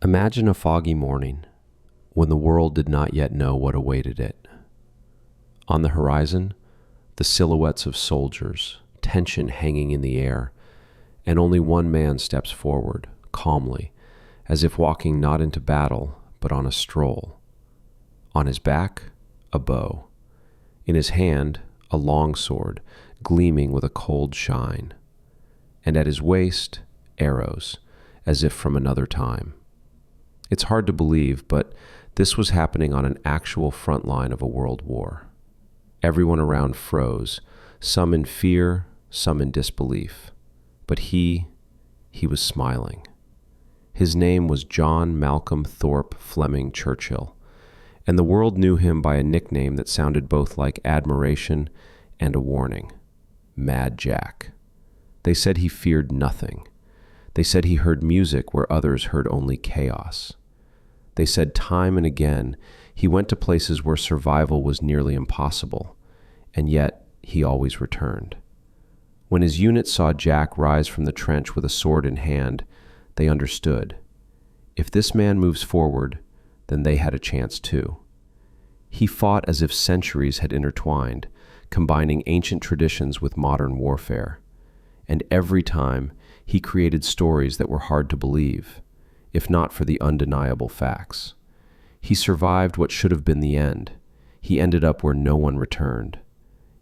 Imagine a foggy morning when the world did not yet know what awaited it. On the horizon, the silhouettes of soldiers, tension hanging in the air, and only one man steps forward, calmly, as if walking not into battle, but on a stroll. On his back, a bow. In his hand, a long sword, gleaming with a cold shine. And at his waist, arrows, as if from another time. It's hard to believe, but this was happening on an actual front line of a world war. Everyone around froze, some in fear, some in disbelief. But he was smiling. His name was John Malcolm Thorpe Fleming Churchill, and the world knew him by a nickname that sounded both like admiration and a warning: Mad Jack. They said he feared nothing. They said he heard music where others heard only chaos. They said time and again he went to places where survival was nearly impossible, and yet he always returned. When his unit saw Jack rise from the trench with a sword in hand, they understood. If this man moves forward, then they had a chance too. He fought as if centuries had intertwined, combining ancient traditions with modern warfare. And every time, he created stories that were hard to believe, if not for the undeniable facts. He survived what should have been the end. He ended up where no one returned.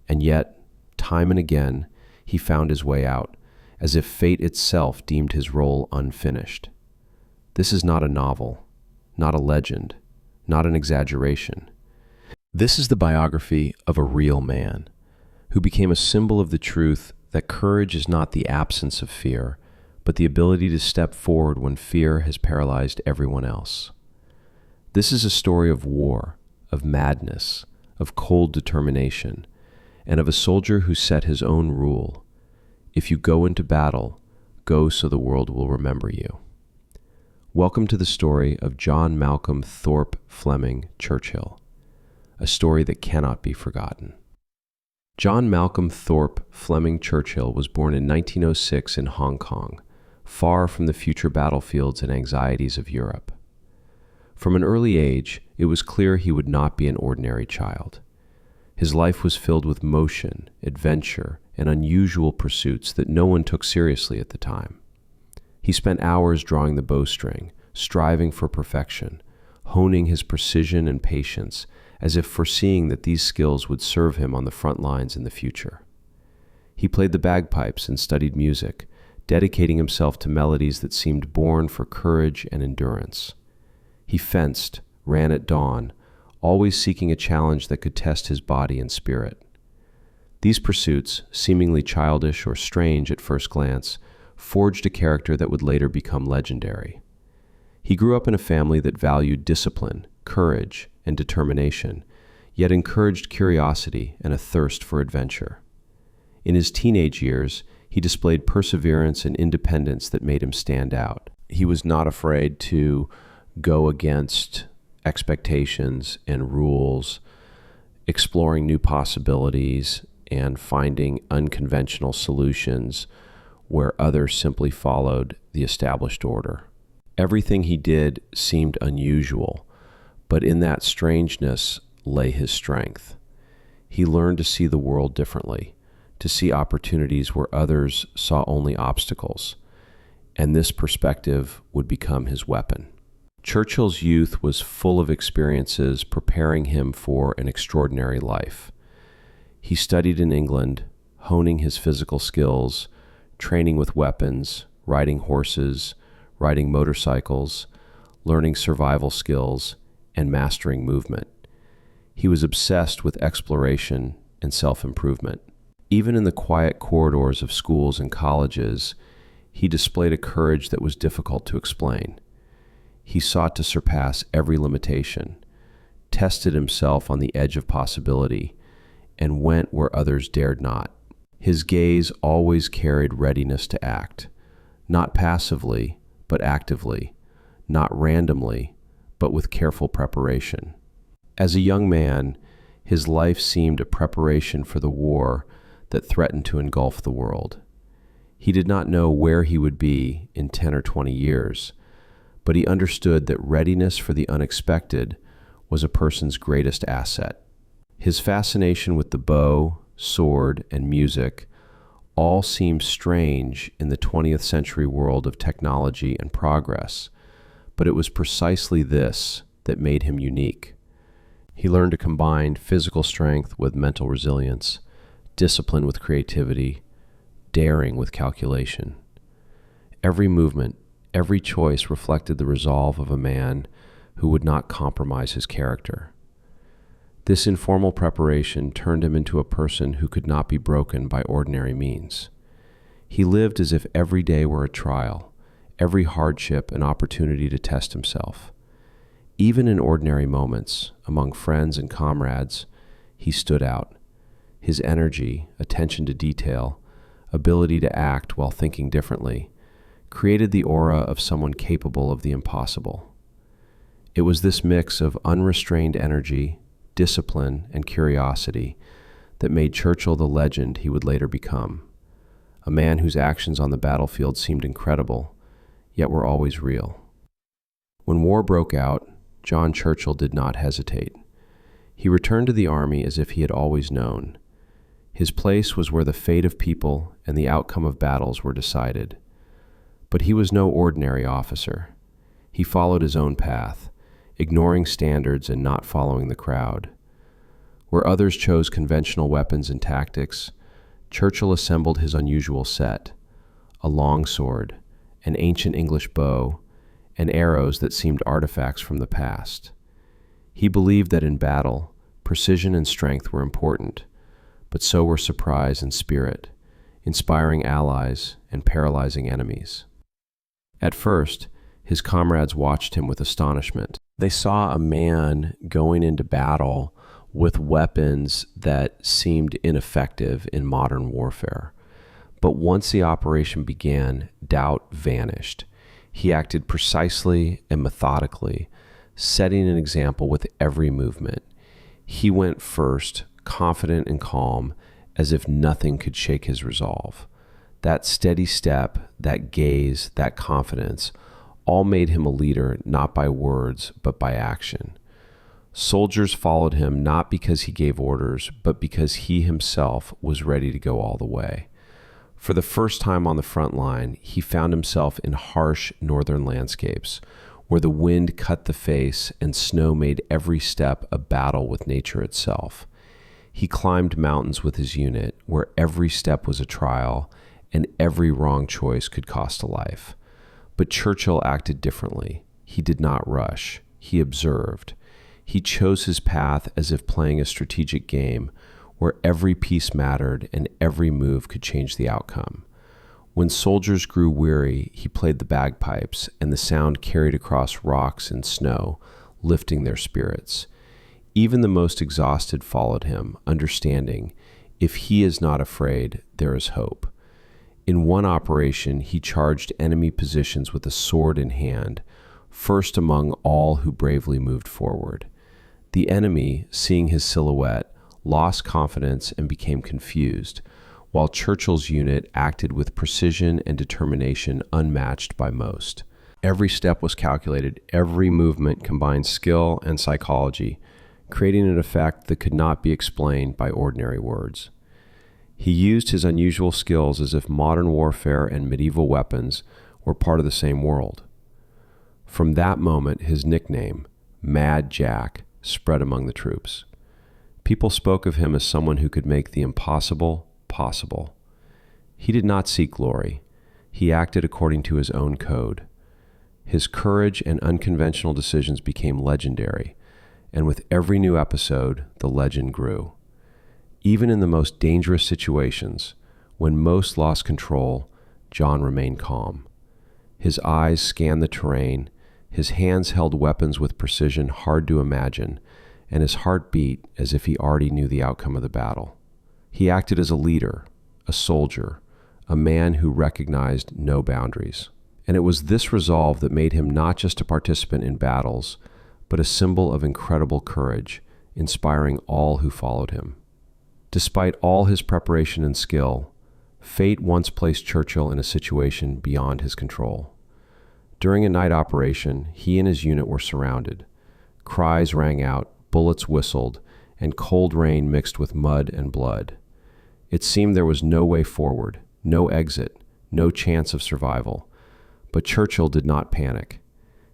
And yet, time and again, he found his way out, as if fate itself deemed his role unfinished. This is not a novel, not a legend, not an exaggeration. This is the biography of a real man, who became a symbol of the truth that courage is not the absence of fear, but the ability to step forward when fear has paralyzed everyone else. This is a story of war, of madness, of cold determination, and of a soldier who set his own rule. If you go into battle, go so the world will remember you. Welcome to the story of John Malcolm Thorpe Fleming Churchill, a story that cannot be forgotten. John Malcolm Thorpe Fleming Churchill was born in 1906 in Hong Kong, far from the future battlefields and anxieties of Europe. From an early age, it was clear he would not be an ordinary child. His life was filled with motion, adventure, and unusual pursuits that no one took seriously at the time. He spent hours drawing the bowstring, striving for perfection, honing his precision and patience, as if foreseeing that these skills would serve him on the front lines in the future. He played the bagpipes and studied music, dedicating himself to melodies that seemed born for courage and endurance. He fenced, ran at dawn, always seeking a challenge that could test his body and spirit. These pursuits, seemingly childish or strange at first glance, forged a character that would later become legendary. He grew up in a family that valued discipline, courage, and determination, yet encouraged curiosity and a thirst for adventure. In his teenage years, he displayed perseverance and independence that made him stand out. He was not afraid to go against expectations and rules, exploring new possibilities and finding unconventional solutions where others simply followed the established order. Everything he did seemed unusual, but in that strangeness lay his strength. He learned to see the world differently, to see opportunities where others saw only obstacles, and this perspective would become his weapon. Churchill's youth was full of experiences preparing him for an extraordinary life. He studied in England, honing his physical skills, training with weapons, riding horses, riding motorcycles, learning survival skills, and mastering movement. He was obsessed with exploration and self-improvement. Even in the quiet corridors of schools and colleges, he displayed a courage that was difficult to explain. He sought to surpass every limitation, tested himself on the edge of possibility, and went where others dared not. His gaze always carried readiness to act, not passively, but actively, not randomly, but with careful preparation. As a young man, his life seemed a preparation for the war that threatened to engulf the world. He did not know where he would be in 10 or 20 years, but he understood that readiness for the unexpected was a person's greatest asset. His fascination with the bow, sword, and music all seemed strange in the 20th century world of technology and progress, but it was precisely this that made him unique. He learned to combine physical strength with mental resilience, discipline with creativity, daring with calculation. Every movement, every choice reflected the resolve of a man who would not compromise his character. This informal preparation turned him into a person who could not be broken by ordinary means. He lived as if every day were a trial, every hardship an opportunity to test himself. Even in ordinary moments, among friends and comrades, he stood out. His energy, attention to detail, ability to act while thinking differently, created the aura of someone capable of the impossible. It was this mix of unrestrained energy, discipline, and curiosity that made Churchill the legend he would later become, a man whose actions on the battlefield seemed incredible, yet were always real. When war broke out, John Churchill did not hesitate. He returned to the army as if he had always known. His place was where the fate of people and the outcome of battles were decided. But he was no ordinary officer. He followed his own path, ignoring standards and not following the crowd. Where others chose conventional weapons and tactics, Churchill assembled his unusual set: a long sword, an ancient English bow, and arrows that seemed artifacts from the past. He believed that in battle, precision and strength were important, but so were surprise and spirit, inspiring allies and paralyzing enemies. At first, his comrades watched him with astonishment. They saw a man going into battle with weapons that seemed ineffective in modern warfare. But once the operation began, doubt vanished. He acted precisely and methodically, setting an example with every movement. He went first, confident and calm, as if nothing could shake his resolve. That steady step, that gaze, that confidence, all made him a leader not by words, but by action. Soldiers followed him not because he gave orders, but because he himself was ready to go all the way. For the first time on the front line, he found himself in harsh northern landscapes, where the wind cut the face and snow made every step a battle with nature itself. He climbed mountains with his unit, where every step was a trial, and every wrong choice could cost a life. But Churchill acted differently. He did not rush. He observed. He chose his path as if playing a strategic game, where every piece mattered and every move could change the outcome. When soldiers grew weary, he played the bagpipes, and the sound carried across rocks and snow, lifting their spirits. Even the most exhausted followed him, understanding, if he is not afraid, there is hope. In one operation, he charged enemy positions with a sword in hand, first among all who bravely moved forward. The enemy, seeing his silhouette, lost confidence and became confused, while Churchill's unit acted with precision and determination unmatched by most. Every step was calculated, every movement combined skill and psychology, creating an effect that could not be explained by ordinary words. He used his unusual skills as if modern warfare and medieval weapons were part of the same world. From that moment, his nickname, Mad Jack, spread among the troops. People spoke of him as someone who could make the impossible possible. He did not seek glory. He acted according to his own code. His courage and unconventional decisions became legendary, and with every new episode, the legend grew. Even in the most dangerous situations, when most lost control, John remained calm. His eyes scanned the terrain, his hands held weapons with precision hard to imagine, and his heart beat as if he already knew the outcome of the battle. He acted as a leader, a soldier, a man who recognized no boundaries. And it was this resolve that made him not just a participant in battles, but a symbol of incredible courage, inspiring all who followed him. Despite all his preparation and skill, fate once placed Churchill in a situation beyond his control. During a night operation, he and his unit were surrounded. Cries rang out, bullets whistled, and cold rain mixed with mud and blood. It seemed there was no way forward, no exit, no chance of survival. But Churchill did not panic.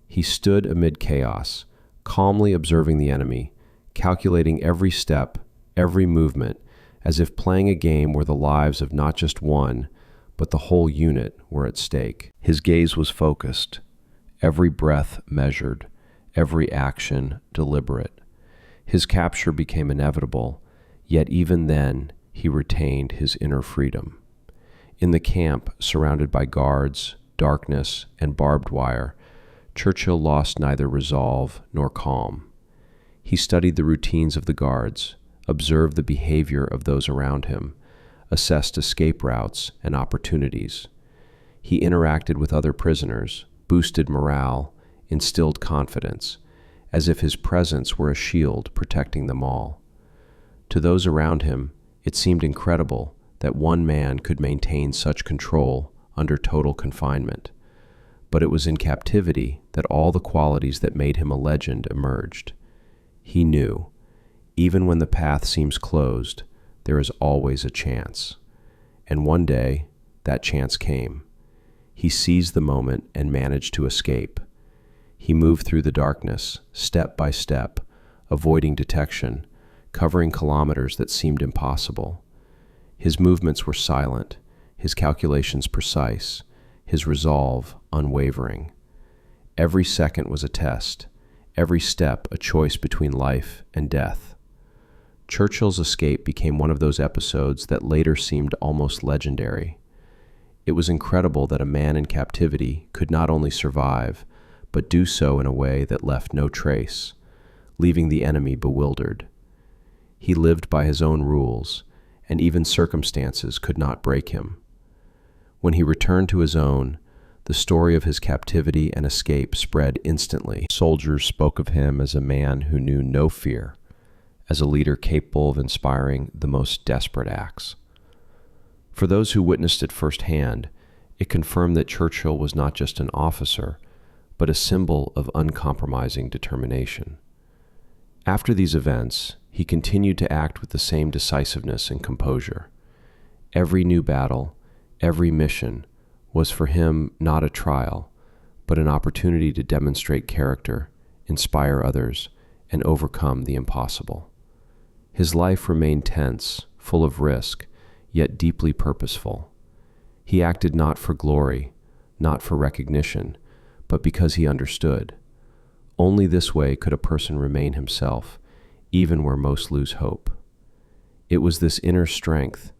He stood amid chaos, calmly observing the enemy, calculating every step, every movement, as if playing a game where the lives of not just one, but the whole unit were at stake. His gaze was focused, every breath measured, every action deliberate. His capture became inevitable, yet even then he retained his inner freedom. In the camp, surrounded by guards, darkness, and barbed wire, Churchill lost neither resolve nor calm. He studied the routines of the guards, observed the behavior of those around him, assessed escape routes and opportunities. He interacted with other prisoners, boosted morale, instilled confidence, as if his presence were a shield protecting them all. To those around him, it seemed incredible that one man could maintain such control under total confinement. But it was in captivity that all the qualities that made him a legend emerged. He knew, even when the path seems closed, there is always a chance. And one day, that chance came. He seized the moment and managed to escape. He moved through the darkness, step by step, avoiding detection, covering kilometers that seemed impossible. His movements were silent, his calculations precise, his resolve unwavering. Every second was a test, every step a choice between life and death. Churchill's escape became one of those episodes that later seemed almost legendary. It was incredible that a man in captivity could not only survive, but do so in a way that left no trace, leaving the enemy bewildered. He lived by his own rules, and even circumstances could not break him. When he returned to his own, the story of his captivity and escape spread instantly. Soldiers spoke of him as a man who knew no fear, as a leader capable of inspiring the most desperate acts. For those who witnessed it firsthand, it confirmed that Churchill was not just an officer, but a symbol of uncompromising determination. After these events, he continued to act with the same decisiveness and composure. Every new battle, every mission, was for him not a trial, but an opportunity to demonstrate character, inspire others, and overcome the impossible. His life remained tense, full of risk, yet deeply purposeful. He acted not for glory, not for recognition, but because he understood. Only this way could a person remain himself, even where most lose hope. It was this inner strength,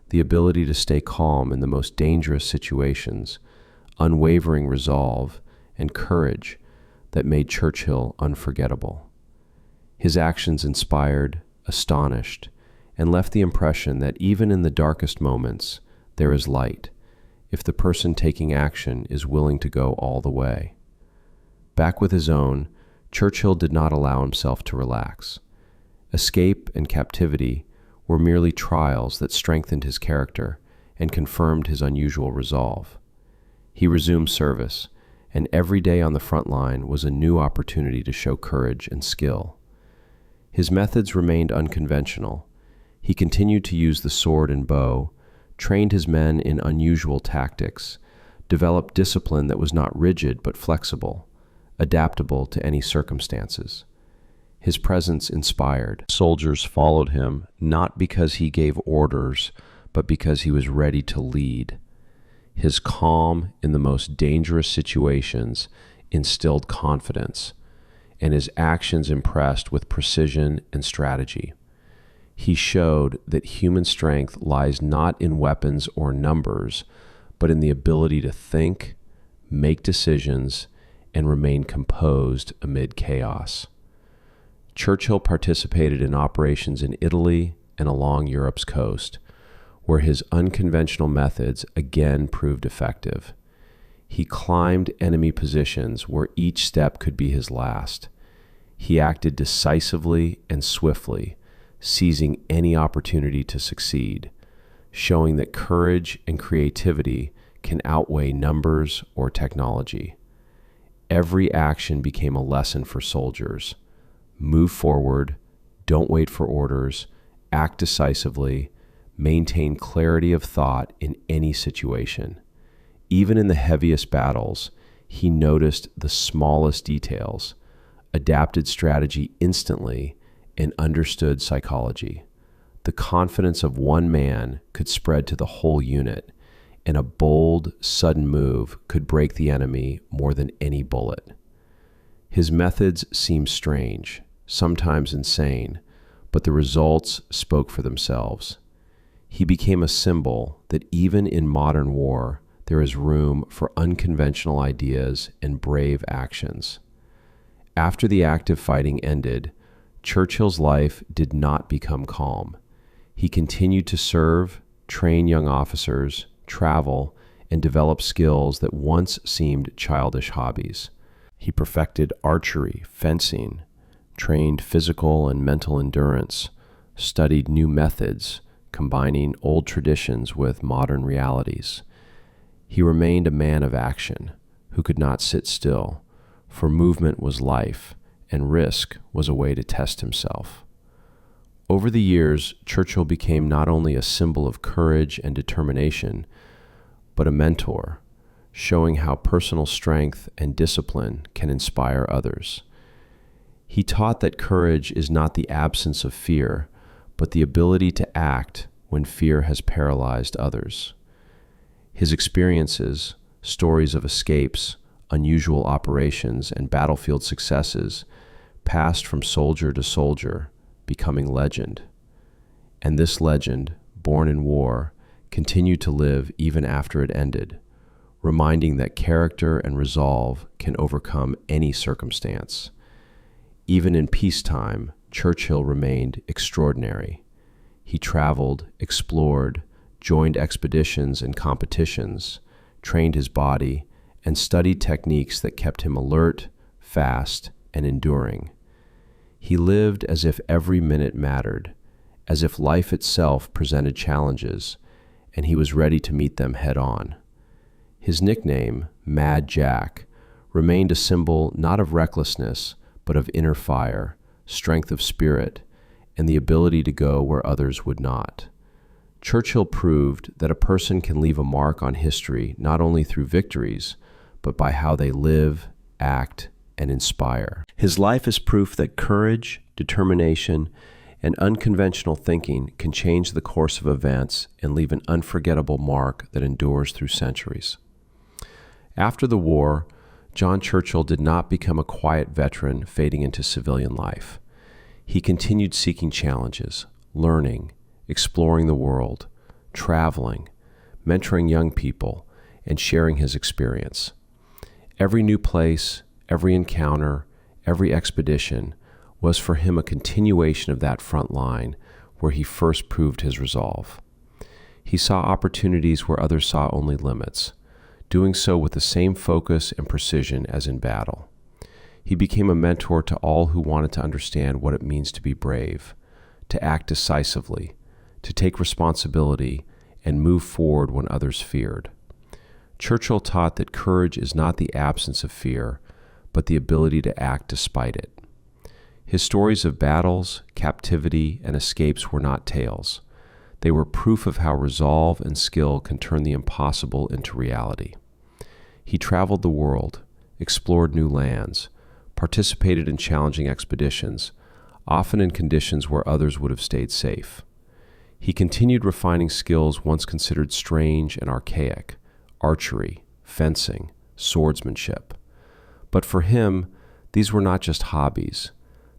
the ability to stay calm in the most dangerous situations, unwavering resolve, and courage that made Churchill unforgettable. His actions inspired, astonished, and left the impression that even in the darkest moments, there is light, if the person taking action is willing to go all the way. Back with his own, Churchill did not allow himself to relax. Escape and captivity were merely trials that strengthened his character and confirmed his unusual resolve. He resumed service, and every day on the front line was a new opportunity to show courage and skill. His methods remained unconventional. He continued to use the sword and bow, trained his men in unusual tactics, developed discipline that was not rigid but flexible, adaptable to any circumstances. His presence inspired. Soldiers followed him not because he gave orders, but because he was ready to lead. His calm in the most dangerous situations instilled confidence, and his actions impressed with precision and strategy. He showed that human strength lies not in weapons or numbers, but in the ability to think, make decisions, and remain composed amid chaos. Churchill participated in operations in Italy and along Europe's coast, where his unconventional methods again proved effective. He climbed enemy positions where each step could be his last. He acted decisively and swiftly, seizing any opportunity to succeed, showing that courage and creativity can outweigh numbers or technology. Every action became a lesson for soldiers. Move forward, don't wait for orders, act decisively, maintain clarity of thought in any situation. Even in the heaviest battles, he noticed the smallest details, adapted strategy instantly, and understood psychology. The confidence of one man could spread to the whole unit, and a bold, sudden move could break the enemy more than any bullet. His methods seemed strange, sometimes insane, but the results spoke for themselves. He became a symbol that even in modern war, there is room for unconventional ideas and brave actions. After the active fighting ended, Churchill's life did not become calm. He continued to serve, train young officers, travel, and develop skills that once seemed childish hobbies. He perfected archery, fencing, trained physical and mental endurance, studied new methods, combining old traditions with modern realities. He remained a man of action who could not sit still, for movement was life, and risk was a way to test himself. Over the years, Churchill became not only a symbol of courage and determination, but a mentor, showing how personal strength and discipline can inspire others. He taught that courage is not the absence of fear, but the ability to act when fear has paralyzed others. His experiences, stories of escapes, unusual operations, and battlefield successes passed from soldier to soldier, becoming legend. And this legend, born in war, continued to live even after it ended, reminding that character and resolve can overcome any circumstance. Even in peacetime, Churchill remained extraordinary. He traveled, explored, joined expeditions and competitions, trained his body, and studied techniques that kept him alert, fast, and enduring. He lived as if every minute mattered, as if life itself presented challenges, and he was ready to meet them head on. His nickname, Mad Jack, remained a symbol not of recklessness, but of inner fire, strength of spirit, and the ability to go where others would not. Churchill proved that a person can leave a mark on history not only through victories, but by how they live, act, and inspire. His life is proof that courage, determination, and unconventional thinking can change the course of events and leave an unforgettable mark that endures through centuries. After the war, John Churchill did not become a quiet veteran fading into civilian life. He continued seeking challenges, learning, exploring the world, traveling, mentoring young people, and sharing his experience. Every new place, every encounter, every expedition was for him a continuation of that front line where he first proved his resolve. He saw opportunities where others saw only limits, doing so with the same focus and precision as in battle. He became a mentor to all who wanted to understand what it means to be brave, to act decisively, to take responsibility, and move forward when others feared. Churchill taught that courage is not the absence of fear, but the ability to act despite it. His stories of battles, captivity, and escapes were not tales. They were proof of how resolve and skill can turn the impossible into reality. He traveled the world, explored new lands, participated in challenging expeditions, often in conditions where others would have stayed safe. He continued refining skills once considered strange and archaic: archery, fencing, swordsmanship. But for him, these were not just hobbies.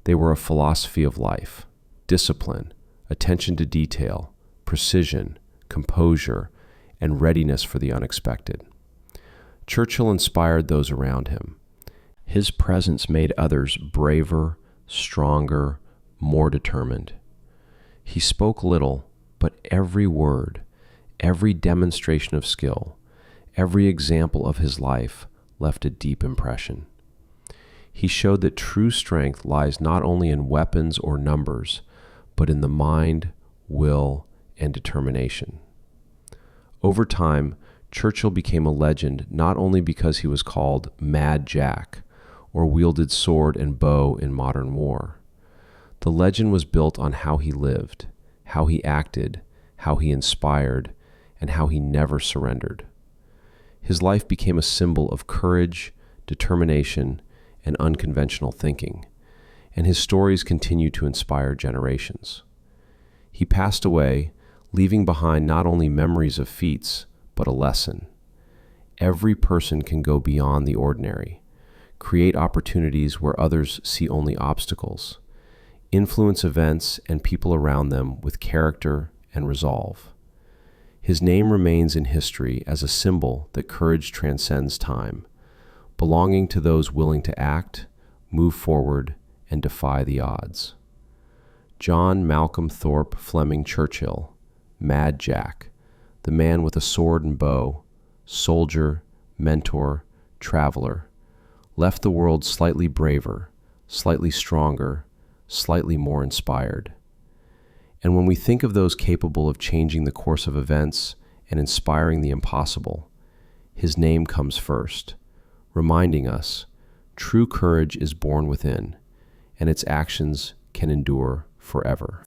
They were a philosophy of life: discipline, attention to detail, precision, composure, and readiness for the unexpected. Churchill inspired those around him. His presence made others braver, stronger, more determined. He spoke little, but every word, every demonstration of skill, every example of his life left a deep impression. He showed that true strength lies not only in weapons or numbers, but in the mind, will, and determination. Over time, Churchill became a legend not only because he was called Mad Jack or wielded sword and bow in modern war. The legend was built on how he lived, how he acted, how he inspired, and how he never surrendered. His life became a symbol of courage, determination, and unconventional thinking, and his stories continue to inspire generations. He passed away, leaving behind not only memories of feats, but a lesson. Every person can go beyond the ordinary, create opportunities where others see only obstacles, influence events and people around them with character and resolve. His name remains in history as a symbol that courage transcends time, belonging to those willing to act, move forward, and defy the odds. John Malcolm Thorpe Fleming Churchill, Mad Jack, the man with a sword and bow, soldier, mentor, traveler, left the world slightly braver, slightly stronger, slightly more inspired. And when we think of those capable of changing the course of events and inspiring the impossible, his name comes first, reminding us true courage is born within, and its actions can endure forever.